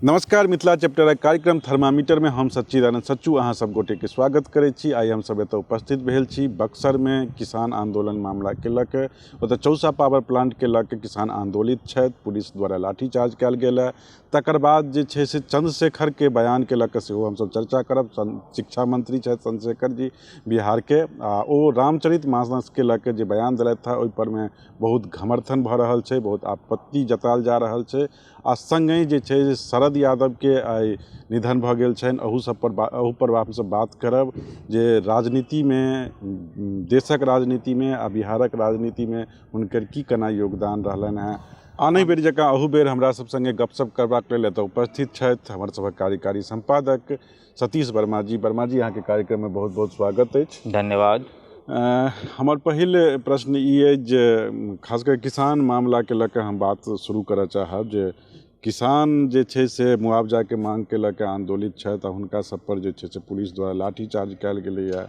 नमस्कार मिथिला चैप्टर कार्यक्रम थर्मामीटर में हम सच्चिदानंद सच्चू अहाँ सब गोटे के स्वागत करै छी। आई हम सब एतऽ उपस्थित भेल छी बक्सर में किसान आंदोलन मामला के लऽ के। ओतऽ चौसा पावर प्लांट के लऽ के किसान आंदोलित छथि, पुलिस द्वारा लाठीचार्ज कयल गेल है। तकर बाद जे छै से चंद्रशेखर के बयान के लऽ के सेहो हम सब चर्चा करब। शिक्षा मंत्री छथि चंद्रशेखर जी बिहार के, आ ओ रामचरित मानस के लऽ के जे बयान देलथि है ओहि पर में बहुत घमर्थन भऽ रहल छै, बहुत आपत्ति जतायल जा रहल छै। आ संगहि जे छै शरद यादव के आइ निधन भऽ गेल छनि, अहू पर हमसब बात करब जे राजनीति में, देशक राजनीति में आ बिहारक राजनीति में हुनकर की केना योगदान रहलनि हैं। आने बेर जकाँ अहू बेर हमरा सब संगे गपशप करबाक लेल एतऽ उपस्थित छथि हमर सभक कार्यकारी संपादक सतीश वर्मा जी। वर्मा जी, अहाँके कार्यक्रम में बहुत बहुत स्वागत अछि। धन्यवाद। हमर पहिल प्रश्न ई अछि जे खासकर किसान मामला के लऽ के हम बात शुरू करऽ चाहब जे किसान जे छै से मुआवजा के मांग के लऽ के आंदोलित छथि आ हुनका सब पर जे छै से पुलिस द्वारा लाठीचार्ज कयल गेलैए,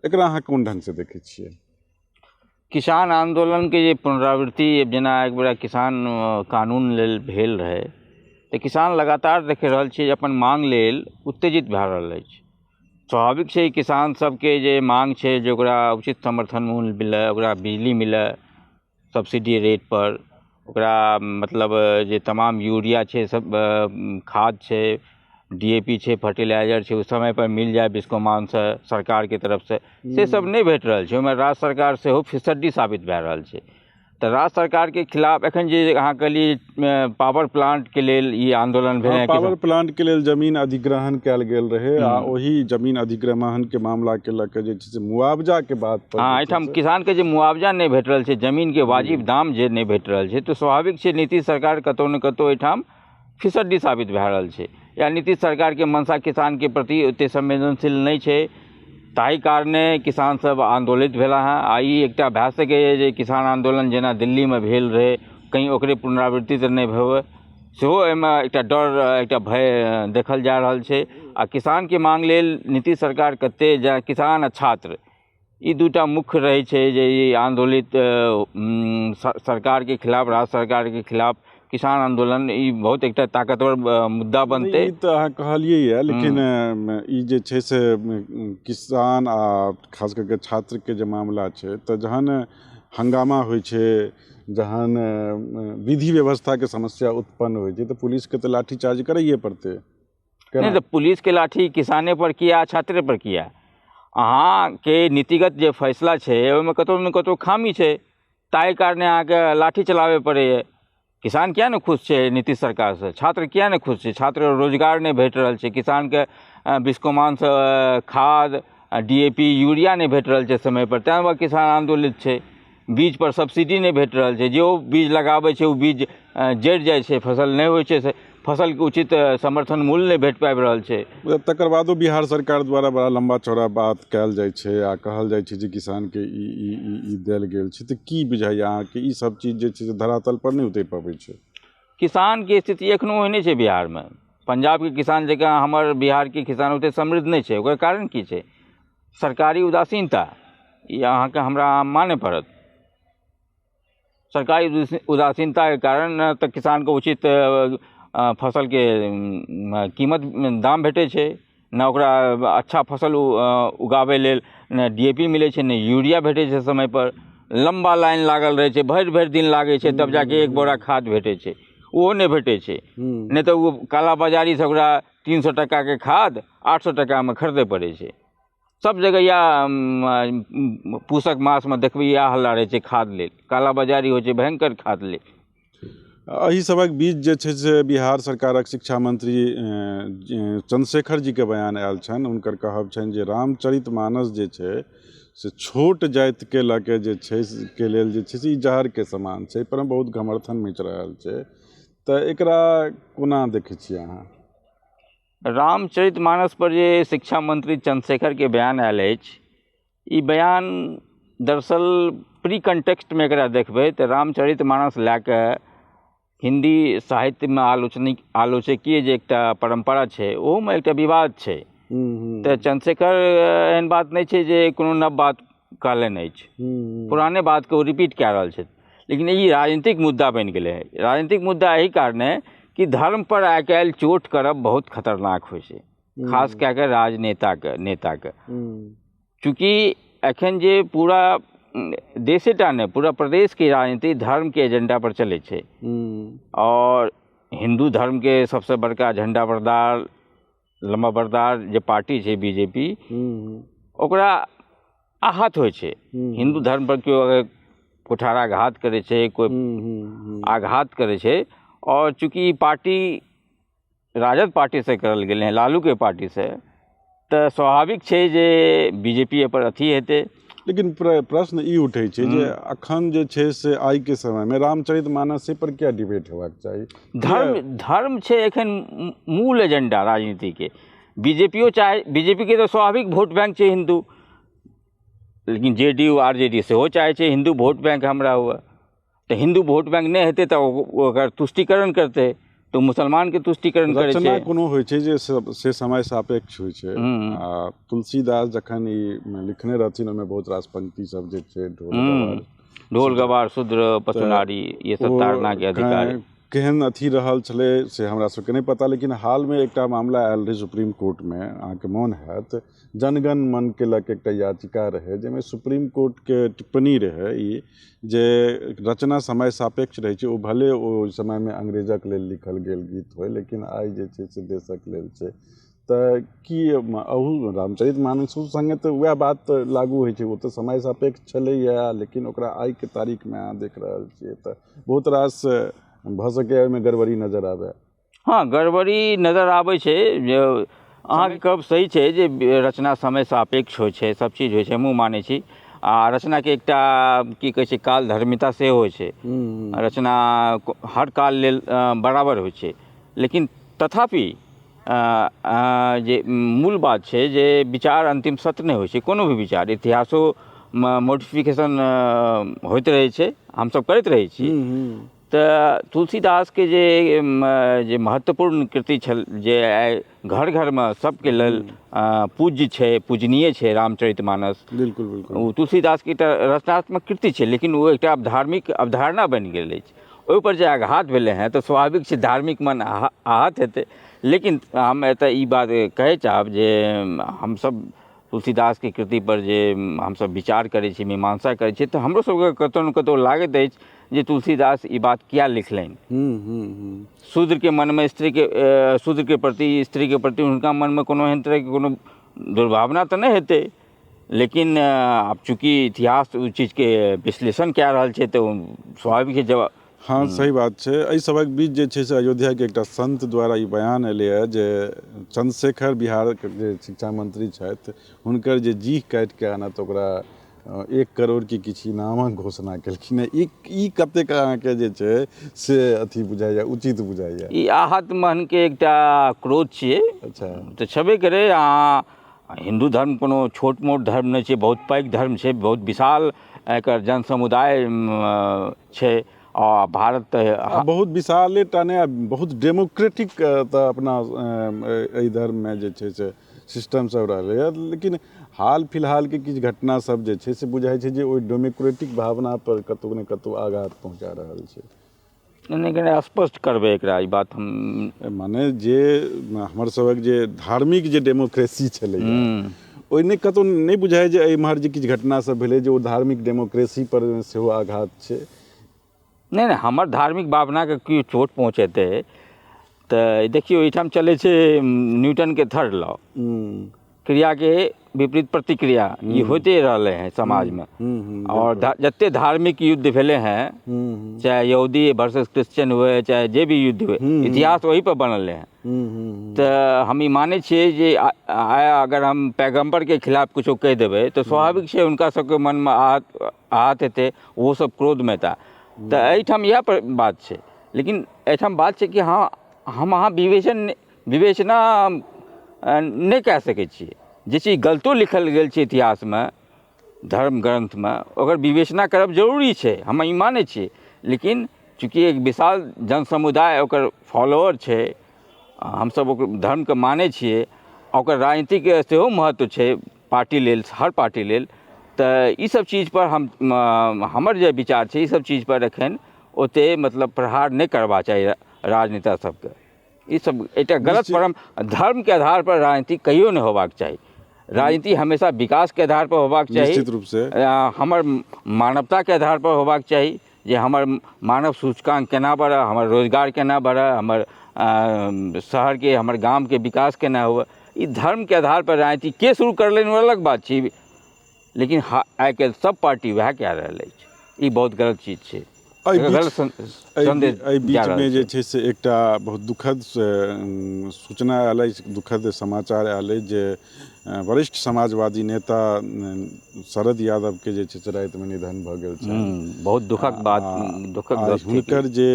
एकरा अहाँ कोन ढंग से देखै छियै? किसान आंदोलन के जे पुनरावृत्ति जेना एक बेर किसान कानून लेल भेल रहै, तऽ किसान लगातार देख रहल छियै जे अपन मांग लेल उत्तेजित भए रहल अछि। स्वाभाविक छै किसान सबके जे मांग छै जे ओकरा उचित समर्थन मूल्य मिलै, ओकरा बिजली मिलै सब्सिडी रेट पर, ओकरा मतलब जे तमाम यूरिया छै, सब खाद छै, डीएपी छै, फर्टिलाइजर छै, ओ समय पर मिल जाए बिस्कोमान से सरकार के तरफ से सब नहीं भेट रहल छै। ओहिमे राज्य सरकार सेहो फिसड्डी साबित भए रहल छै। तऽ राज्य सरकार के खिलाफ एखन जे अहाँ कहलिए पावर प्लांट के लेल ई आंदोलन भेल, पावर प्लांट के लेल जमीन अधिग्रहण कयल गेल रहे आ ओही जमीन अधिग्रहण के मामला के लऽ के जे छै से मुआवजा के बात पर, हाँ, एहिठाम किसान के जे मुआवजा नहीं भेट रहल छै, जमीन के वाजिब दाम जे नहीं भेट रहल छै, तऽ स्वाभाविक छै नीतीश सरकार कतौ न कतौ एहिठाम फिसड्डी साबित भए रहल छै, या नीतीश सरकार के मनसा किसान के प्रति ओते संवेदनशील नहीं छै। ताहि कारणे किसान सब आंदोलित भेला हैं। आ ई एकटा भए सकैए जे किसान आंदोलन जेना दिल्ली में भेल रहे, कहीं ओकरे पुनरावृत्ति तऽ नहीं होवे, सेहो एहिमे एकटा डर, एकटा भय देखल जा रहल छै। आ किसान के मांग लेल नीतीश सरकार कते किसान आ छात्र ई दूटा मुख्य रहे छै जे ई आंदोलित सरकार के खिलाफ, राज्य सरकार के खिलाफ किसान आंदोलन ई बहुत एकटा ताकतवर मुद्दा बनते। ई तऽ अहाँ कहलिए है, लेकिन ई जे छै से किसान आ खास करके छात्र के जे मामला छै, तऽ जहन हंगामा होइ छै, जहन विधि व्यवस्था के समस्या उत्पन्न होइ छै, तऽ पुलिस के तऽ लाठीचार्ज करैए पड़तै। नहीं तो पुलिस के लाठी किसाने पर किया, छात्रे पर किया? अहाँ के नीतिगत जे फैसला छै ओहिमे कतौ न कतौ खामी छै, ताहि कारणे अहाँके लाठी चलाबे पड़ैए। किसान किया नहीं खुश छै नीतीश सरकार से? छात्र किया नहीं खुश छै? छात्र रोजगार नहीं भेट रहल छै, किसान के बिस्कोमान से खाद, डीएपी, यूरिया नहीं भेट रहल छै समय पर, तें वह किसान आंदोलित छै। बीज पर सब्सिडी नहीं भेट रहल छै, जे बीज लगाबै छै ओ बीज जड़ि जाइ छै, फसल नहीं होइ छै, फसल के उचित समर्थन मूल्य नहीं भेट पाबि रहल छै। तकर बादो बिहार सरकार द्वारा बड़ा लंबा चौड़ा बात कयल जाइ छै आ कहल जाइ छै जे किसान के ई देल गेल छै, तऽ की बुझाइए अहाँके ई सब चीज जे छै से धरातल पर नहीं उतरि पाबै छै? किसान के स्थिति एखनो ओहने छै बिहार में। पंजाब के किसान जकाँ हमर बिहार के किसान ओते समृद्ध नहीं छै। ओकर कारण की छै? सरकारी उदासीनता। ई अहाँके हमरा माने पड़त। सरकारी उदासीनता के कारण तऽ किसान के उचित फसल के कीमत दाम भेटै छै, न ओकरा अच्छा फसल उगाबै लेल न डीएपी मिलै छै, न यूरिया भेटै छै समय पर। लंबा लाइन लागल रहै छै, भरि भरि दिन लागै छै, तब जाके एक बोरा खाद भेटै छै, ओहो नहीं भेटै छै। नहीं तऽ वो काला बाजारी से ओकरा 300 टका के खाद 800 टका में खरीदे पड़ै छै। सब जगह या पूसक मास में देखबै इएह हल्ला रहै छै खाद लेल, काला बाजारी होइ छै भयंकर खाद लेल। एहि सबक बीच जे छै से बिहार सरकारक शिक्षा मंत्री चंद्रशेखर जी के बयान आयल छनि। हुनकर कहब छनि जे रामचरित मानस जे छै से छोट जाति के लऽ के जे छै के लेल जे छै से ई जहर के समान छै, पर बहुत घमर्थन मचि रहल छै, तऽ एकरा कोना देखै छियै अहाँ? रामचरित मानस पर जे शिक्षा मंत्री चंद्रशेखर के बयान आयल अछि, ई बयान दरअसल प्री कंटेक्स्ट में एकरा देखबै तऽ रामचरित मानस लए कऽ हिंदी साहित्य में आलोचकीय जे एकटा परंपरा छै ओहोमे एकटा विवाद छै। तऽ चंद्रशेखर एहन बात नहीं छै जे कोनो नव बात कहलनि अछि, पुराने बात के ओ रिपीट कए रहल छथि। लेकिन ई राजनीतिक मुद्दा बनि गेलै है। राजनीतिक मुद्दा एहि कारणे कि धर्म पर आइ काल्हि चोट करब बहुत खतरनाक होइ छै, खास कए कऽ राजनेताके नेताके। चूँकि एखन जे पूरा देशेटा नहि पूरा प्रदेशके राजनीति धर्मके एजेंडा पर चलै छै, और हिंदू धर्मके सबसे बड़का झंडा बरदार लम्बा बरदार जे पार्टी छै बीजेपी, ओकरा आहत होइ छै। हिंदू धर्म पर केओ अगर कुठाराघात करै छै, कोई आघात करै छै, और चूँकि ई पार्टी राजद पार्टी से करल गेलै हैं, लालू के पार्टी से, तऽ स्वाभाविक छै जे बीजेपी पर अथी हेतै। लेकिन प्रश्न ई उठै छै जे अखन जे छै से आइ के समय में रामचरितमानस पर क्या डिबेट होबाक चाही? धर्म छै एखन मूल एजेंडा राजनीति के। बीजेपीओ चाहे, बीजेपी के तो स्वाभाविक वोट बैंक छै हिंदू, लेकिन जेडीयू आरजेडी सेहो चाहे छै हिंदू वोट बैंक हमरा हुए। तो हिंदू वोट बैंक नहीं हेतै तो ओकर तुष्टिकरण करते, तो मुसलमान के तुष्टिकरण करे छै। रचना कोनो होइ छै जे से समय सापेक्ष होइ छै। तुलसीदास जखन ई लिखने रहथिन, ओहिमे बहुत रास पंक्ति सब जे छै, ढोल गवार शूद्र पशुनारी ये सब ताड़ना के अधिकारी, केहन अथी रहल छलै से हमरा सबके नहि पता। लेकिन हाल में एकटा मामला आयल रहे सुप्रीम कोर्ट में, अहाँके मोन हैत, जनगण मन केलक एकटा याचिका रहे, जाहिमे सुप्रीम कोर्ट के टिप्पणी रहे ई जे रचना समय सापेक्ष रहे छै। ओ भले ओ समय में अंग्रेजक लेल लिखल गेल गीत होय, लेकिन आइ जे छै से देशक लेल छै। तऽ की अहू रामचरितमानस संगे तऽ वएह बात लागू होइ छै, वो तऽ समय सापेक्ष छलैया, लेकिन ओकरा आइ के तारीख में अहाँ देख रहल छियै तऽ बहुत रास भऽ सकै ओहिमे गड़बड़ी नजर आबै। हाँ, गड़बड़ी नजर आबै छै। अहाँके कहब सही छै जे रचना समय सापेक्ष होइ छै, सब चीज होइ छै, हमहूँ मानै छी। आ रचनाके एकटा की कहै छै काल धर्मिता सेहो होइ छै। रचना हर काल लेल बराबर होइ छै, लेकिन तथापि जे मूल बात छै जे विचार अंतिम सत्य नहि होइ छै। कोनो भी विचार, इतिहासो मॉडिफिकेशन होइत रहै छै, हमसब करैत रहै छी। तऽ तुलसीदास के जे महत्वपूर्ण कृति छल, जे घर घर में सबके लेल पूज्य छै, पूजनीय छै रामचरितमानस। बिल्कुल बिल्कुल। ओ तुलसीदास के एकटा रचनात्मक कृति छै, लेकिन ओ एकटा धार्मिक अवधारणा बनि गेल अछि। ओहि पर जे आघात भेलै हैं तऽ स्वाभाविक छै धार्मिक मन आहत हेतै। लेकिन हम एतऽ ई बात कहै चाहब जे हमसब तुलसीदास के कृति पर जे हमसब विचार करै छी, मीमांसा करै छी, तऽ हमरो सबके कतौ न कतौ लागैत अछि जे तुलसीदास ई बात किया लिखलनि। शूद्र के मन में शूद्र के प्रति, स्त्री के प्रति उनका मन में कोनो एहन तरह के कोनो दुर्भावना तऽ नहीं हेतै, लेकिन अब चूँकि इतिहास उस चीज के विश्लेषण कए रहल छै तऽ स्वाभाविक है जब। हाँ, सही बात छै। एहि सबक बीच जे छै से अयोध्या के एकटा संत द्वारा ई बयान एलै है जे चंद्रशेखर बिहार के जे शिक्षा मंत्री छथि, हुनकर जे जीह काटि के आनत ओकरा 1 करोड़ के किछु इनामक घोषणा केलखिन है। ई कतेक अहाँके जे छै से अथी बुझाइया, उचित बुझाइया? ई आहत मन के एकटा क्रोध छियै। अच्छा, तऽ छेबे करे। अहाँ हिंदू धर्म कोनो छोट मोट धर्म नहीं छै, बहुत पैघ धर्म छै, बहुत विशाल एकर जन समुदाय छै। और भारत बहुत विशाले टा नहीं, बहुत डेमोक्रेटिक तऽ अपना एहि धर्म में जे छै से सिस्टम सब रहलै। लेकिन हाल फिलहाल के किछु घटना सब जे छै से बुझाइ छै जे ओहि डेमोक्रेटिक भावना पर कतौ ने कतौ आघात पहुंचा रहल छै। नहीं, स्पष्ट करबै एकरा ई बात हम। माने जे हमर सबक जे धार्मिक जे डेमोक्रेसी छलै, ओहिने कतौ नहीं बुझाइ जे एम्हर जे किछु घटना सब भेलै जे ओ धार्मिक डेमोक्रेसी पर सेहो आघात छै। नहीं, हमर धार्मिक भावना के की चोट पहुँचेतै तऽ देखियौ, एहिठाम चलै छै न्यूटन के थर्ड लॉ, क्रिया के विपरीत प्रतिक्रिया। ये होते रहले हैं समाज में। और जते धार्मिक युद्ध भेले हैं, चाहे यहूदी वर्सेस क्रिश्चियन हुए, चाहे जे भी युद्ध हुए, इतिहास वही पर बनल है। तो हम ई माने छियै जे अगर हम पैगम्बर के खिलाफ कुछो कह देबै तो स्वाभाविक छै उनका सबके मन में आहत हेतै, वो सब क्रोध में था। तो एहिठाम यह बात छै। लेकिन एहिठाम बात छै कि हाँ, हम अहाँ विवेचना नहीं कह सकै छियै। जे चीज गलतो लिखल गेल छै इतिहास में, धर्म ग्रंथ में, ओकर विवेचना करब जरूरी छै, हम ई मानै छियै। लेकिन चूँकि एक विशाल जन समुदाय ओकर फॉलोअर छै, हमसब ओकर धर्म के मानै छियै, ओकर राजनीतिक सेहो महत्व छै पार्टी लेल, हर पार्टी लेल। तऽ ई सब चीज पर हमर जे विचार छै, ई सब चीज पर एखन ओते मतलब प्रहार नहीं करबा चाहिए राजनेता सबके ई सब एकटा गलत परम धर्म के आधार पर राजनीति कहियो नहीं होबाक चाही। राजनीति हमेशा विकास के आधार पर होबाक चाही, निश्चित रूप से हमर मानवता के आधार पर होबाक चाही जे हमर मानव सूचकांक केना बढ़े, हमर रोजगार केना बढ़े, हमर शहर के हमर गांव के विकास केना हुए। ई धर्म के आधार पर राजनीति के शुरू करले वो अलग बात छै, लेकिन आइ काल्हि सब पार्टी वएह कए रहल अछि। ई बहुत गलत चीज छै। एहि बीचमे जे छै से एकटा बहुत दुखद सूचना आयल अछि, दुखद समाचार आयल अछि जे वरिष्ठ समाजवादी नेता शरद यादव के जे छै से रातिमे निधन भऽ गेल छै। बहुत दुखक बात, दुखक। हुनकर जे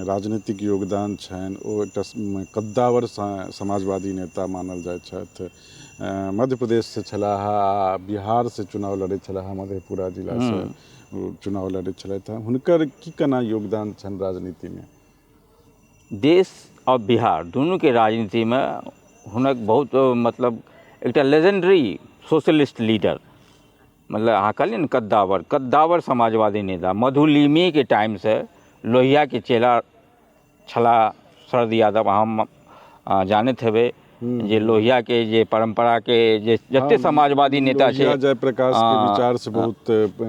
राजनीतिक योगदान छनि ओ एकटा कद्दावर समाजवादी नेता मानल जाइत छथि। मध्य प्रदेश से छलाह, बिहार से चुनाव लड़ैत छलाह, मधेपुरा जिला से चुनाव लड़ैत छलथि। हुनकर की केना योगदान छनि राजनीति में? देश और बिहार दुनू के राजनीति में हुनक बहुत मतलब एकटा लेजेंडरी सोशलिस्ट लीडर, मतलब अहाँ कहलिए ने कद्दावर समाजवादी नेता। मधुलिमी के टाइम से लोहिया के चेला छला शरद यादव। हम जानते हेबै जे लोहिया के जे परंपरा के जे जते समाजवादी नेता छै, जयप्रकाश के विचार से बहुत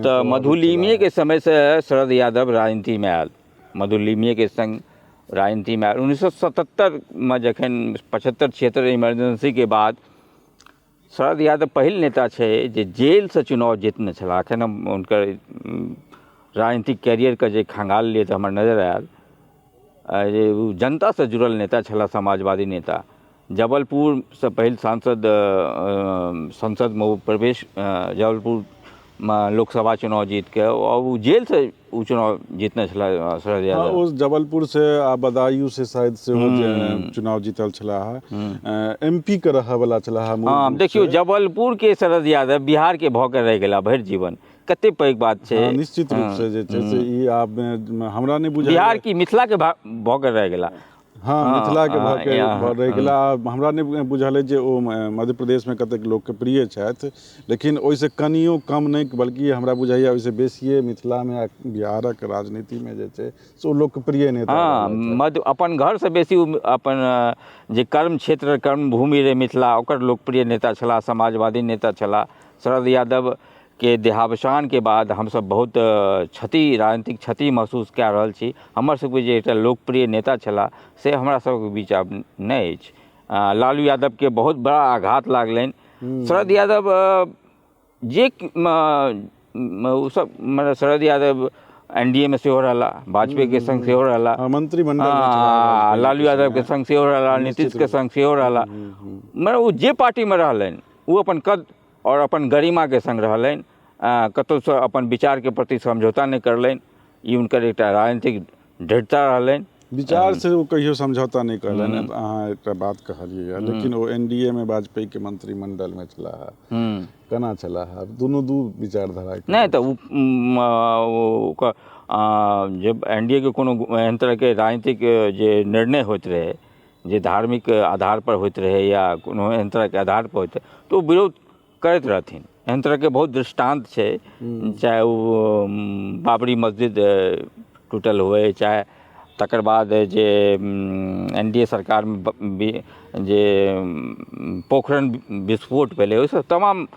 तो मधुलिमी के समय से शरद यादव राजनीति में आयल। मधुलिमी के संग राजनीति में आयल 1977 में, जखन 75-76 इमरजेंसी के बाद शरद यादव पहिल नेता छै जे जेल से चुनाव जीतने छला। अखन हम हुनकर राजनीतिक कैरियर के जे खंगाल लिए तो हमर नजर आयल जे जनता से जुड़ल नेता छला, समाजवादी नेता। जबलपुर से पहिल संसद में प्रवेश, जबलपुर में लोकसभा चुनाव जीत के और वो जेल से वो चुनाव जीतने छला शरद यादव। उस जबलपुर से आ बदायूं से शायद से चुनाव जीतल छला, एमपी के रह वाला छला। हाँ देखियो, जबलपुर के शरद यादव बिहार के भऽ के रह गेला भरि जीवन, कते पैघ बात छै। निश्चित रूप से जे छै से ई आब हमरा नहीं बुझाय, बिहार की मिथिला के भऽ के रह गेला। हाँ, मिथिला के भऽ के रह गेला। हमरा नहीं बुझल है जे ओ मध्य प्रदेश में कतेक लोकप्रिय छथि, लेकिन ओइसे कनियो कम नहीं बल्कि हमरा बुझाइए ओइसे बेसिए मिथिला में बिहारक राजनीति में जे छै से ओ लोकप्रिय नेता। हाँ, मध्य अपन घर से बेसी अपन जे कर्म क्षेत्र, कर्म भूमि रहे मिथिला, ओकर लोकप्रिय नेता छला, समाजवादी नेता छला। शरद यादव के देहावसान के बाद हम सब बहुत राजनीतिक क्षति महसूस कए रहल छी। हमर सबके जे एकटा लोकप्रिय नेता छला से हमरा सबके बीच आब नहीं अछि। लालू यादव के बहुत बड़ा आघात लागलनि। शरद यादव जे सब मतलब शरद यादव एनडीए में सेहो रहला, वाजपेयी के संग सेहो रहला, मंत्रिमंडल लालू यादव के संग सेहो रहला, नीतीश के संग सेहो रहला। मतलब वो जे पार्टी में रहलनि वो अपन कद और अपन गरिमा के संग रहलनि, कतौ से अपन विचार के प्रति समझौता नहीं करलनि। ई हुनकर एकटा राजनीतिक दृढ़ता रहलनि। विचार से वो कहियो समझौता नहीं कहलनि। अहाँ एकटा बात कहलिए, लेकिन वो एनडीए में वाजपेयी के मंत्रिमंडल में छला, केना छला? दोनों दू विचारधारा नहीं तो जब एनडीए के कोनो एहन तरह के राजनीतिक जे निर्णय होइत रहे, जे धार्मिक आधार पर होइत रहे या कोनो एहन तरह के आधार पर होइत रहे, तो विरोध करैत रहथिन। एहन तरह के बहुत दृष्टांत छै, चाहे वो बाबरी मस्जिद टूटल हुए, चाहे तकर बाद जे एनडीए सरकार में जे पोखरण विस्फोट भेलै, ओहि सब तमाम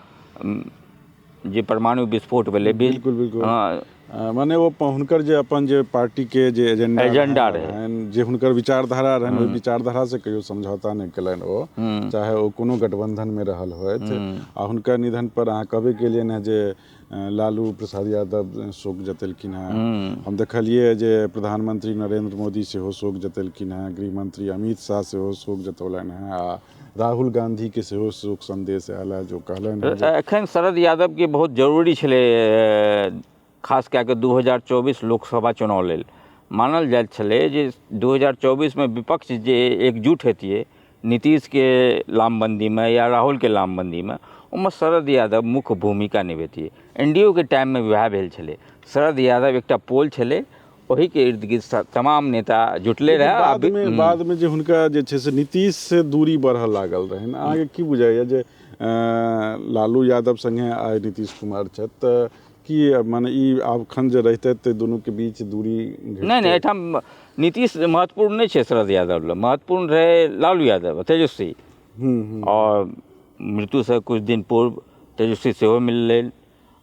जे परमाणु विस्फोट भेलै। बिल्कुल माने वो हुनकर जे अपन जे पार्टी के जे एजेंडा रहे, जे हुनकर विचारधारा रहनि, ओहि विचारधारा से कहियो समझौता नहीं केलनि ओ, चाहे ओ कोनो गठबंधन में रहल होइत। आ हुनकर निधन पर अहाँ कहबे केलियनि हैं जे लालू प्रसाद यादव शोक जतेलखिन हैं। हम देखलिए जे प्रधानमंत्री नरेंद्र मोदी सेहो शोक जतेलखिन हैं, गृह मंत्री अमित शाह सेहो शोक जतौलनि हैं, आ राहुल गांधी के सेहो शोक संदेश आयल है जो कहलनि। एखन शरद यादव के बहुत जरूरी छलै, खास कए कऽ 2024 लोकसभा चुनाव लेल। मानल जाइत छलै जे 2024 में विपक्ष जे एकजुट हेतियै नीतीश के लामबंदी में या राहुल के लामबंदी में, ओहिमे शरद यादव मुख्य भूमिका निभेतियै। एनडीए के टाइम में वएह भेल छलै। शरद यादव एकटा पोल छलै, ओही के इर्द गिर्द तमाम नेता जुटले रहे। बाद में जे हुनका जे छै से नीतीश से दूरी बढ़ऽ लागल रहनि। अहाँके की बुझाइए जे लालू यादव संगे आइ नीतीश कुमार छथि, तऽ कि माने ई आब खन जे रहते तऽ दुनू के बीच दूरी नहीं एहिठाम नीतीश महत्वपूर्ण नहीं है शरद यादव लए, महत्वपूर्ण रहे लालू यादव तेजस्वी। और मृत्यु से कुछ दिन पूर्व तेजस्वी सेहो मिललै,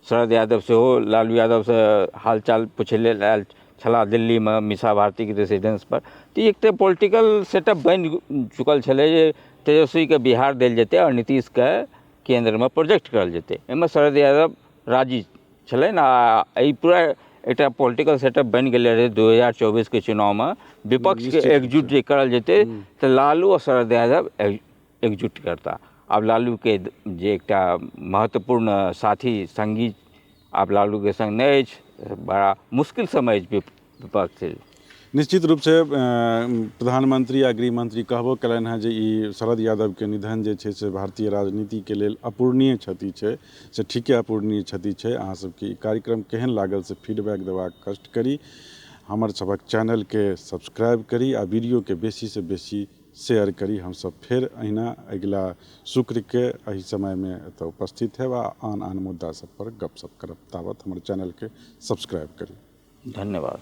शरद यादव सेहो लालू यादव से हालचाल पूछे लेल आयल छला दिल्ली में मीसा भारती के रेसिडेंस पर। तो एक तो पॉलिटिकल सेटअप बनि चुकल छलै जे तेजस्वी के बिहार देल जेतै और नीतीश के केंद्र में प्रोजेक्ट करल जेतै। एहिमे शरद यादव राजी छलै आ ई पूरा एक पॉलिटिकल सेटअप बन गए रहे 2024 के चुनाव में। विपक्ष के एकजुट जे करल जेते तो लालू और शरद यादव एकजुट करता। अब लालू के जे एक महत्वपूर्ण साथी संगी अब लालू के संग नहीं अछि, बड़ा मुश्किल समय विपक्ष से। निश्चित रूप से प्रधानमंत्री आ गृह मंत्री कहबो कलन है जे ई शरद यादव के निधन जे छै से भारतीय राजनीति के लेल अपूर्णीय क्षति छै, से ठीके अपूर्णीय क्षति छै। अहाँ सबके ई कार्यक्रम केहन लागल से फीडबैक देबाक कष्ट करी, हमर सबक चैनल के सब्सक्राइब करी आ वीडियो के बेसी से बेसी शेयर करी। हम सब फिर अहिना अगिला शुक्र के एही समय में एतऽ उपस्थित है वा आन मुद्दा सब पर गपशप करब। तावत हमर चैनल के सब्सक्राइब करी। धन्यवाद।